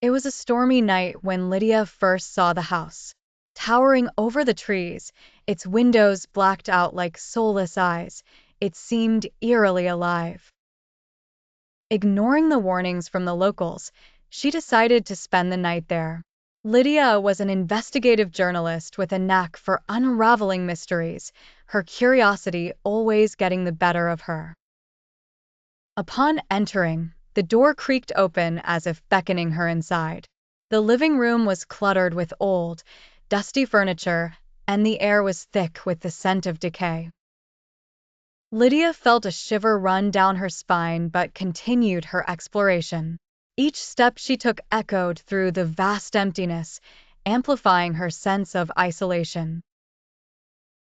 It was a stormy night when Lydia first saw the house. Towering over the trees, its windows blacked out like soulless eyes, it seemed eerily alive. Ignoring the warnings from the locals, she decided to spend the night there. Lydia was an investigative journalist with a knack for unraveling mysteries, her curiosity always getting the better of her. Upon entering, the door creaked open as if beckoning her inside. The living room was cluttered with old, dusty furniture, and the air was thick with the scent of decay. Lydia felt a shiver run down her spine but continued her exploration. Each step she took echoed through the vast emptiness, amplifying her sense of isolation.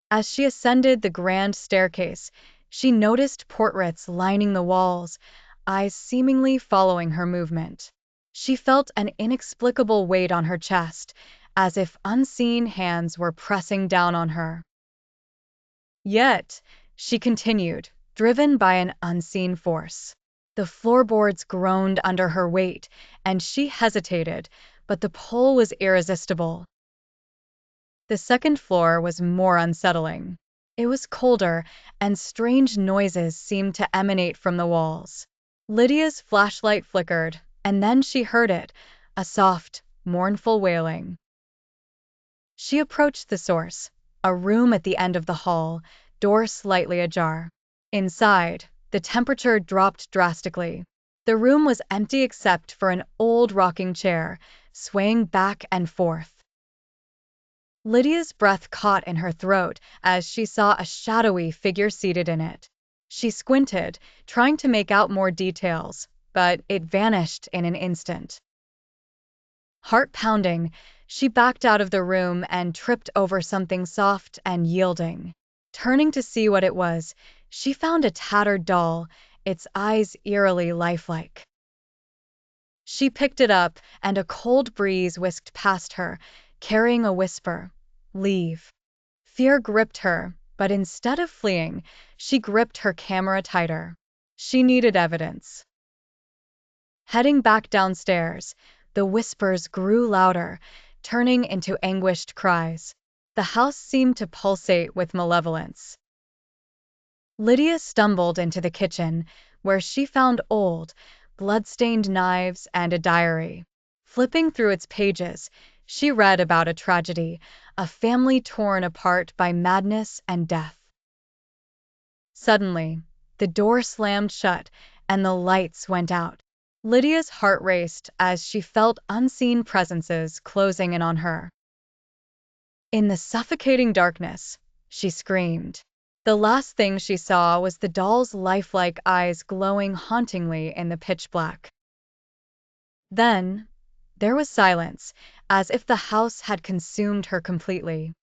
As she ascended the grand staircase, she noticed portraits lining the walls, eyes seemingly following her movement. She felt an inexplicable weight on her chest, as if unseen hands were pressing down on her. Yet, she continued, driven by an unseen force. The floorboards groaned under her weight, and she hesitated, but the pull was irresistible. The second floor was more unsettling. It was colder, and strange noises seemed to emanate from the walls. Lydia's flashlight flickered, and then she heard it, a soft, mournful wailing. She approached the source, a room at the end of the hall, door slightly ajar. Inside, the temperature dropped drastically. The room was empty except for an old rocking chair, swaying back and forth. Lydia's breath caught in her throat as she saw a shadowy figure seated in it. She squinted, trying to make out more details, but it vanished in an instant. Heart pounding, she backed out of the room and tripped over something soft and yielding. Turning to see what it was, she found a tattered doll, its eyes eerily lifelike. She picked it up, and a cold breeze whisked past her, carrying a whisper, "Leave." Fear gripped her, but instead of fleeing, she gripped her camera tighter. She needed evidence. Heading back downstairs, the whispers grew louder, turning into anguished cries. The house seemed to pulsate with malevolence. Lydia stumbled into the kitchen, where she found old, blood-stained knives and a diary. Flipping through its pages, she read about a tragedy, a family torn apart by madness and death. Suddenly, the door slammed shut, and the lights went out. Lydia's heart raced as she felt unseen presences closing in on her. In the suffocating darkness, she screamed. The last thing she saw was the doll's lifelike eyes glowing hauntingly in the pitch black. Then, there was silence, as if the house had consumed her completely.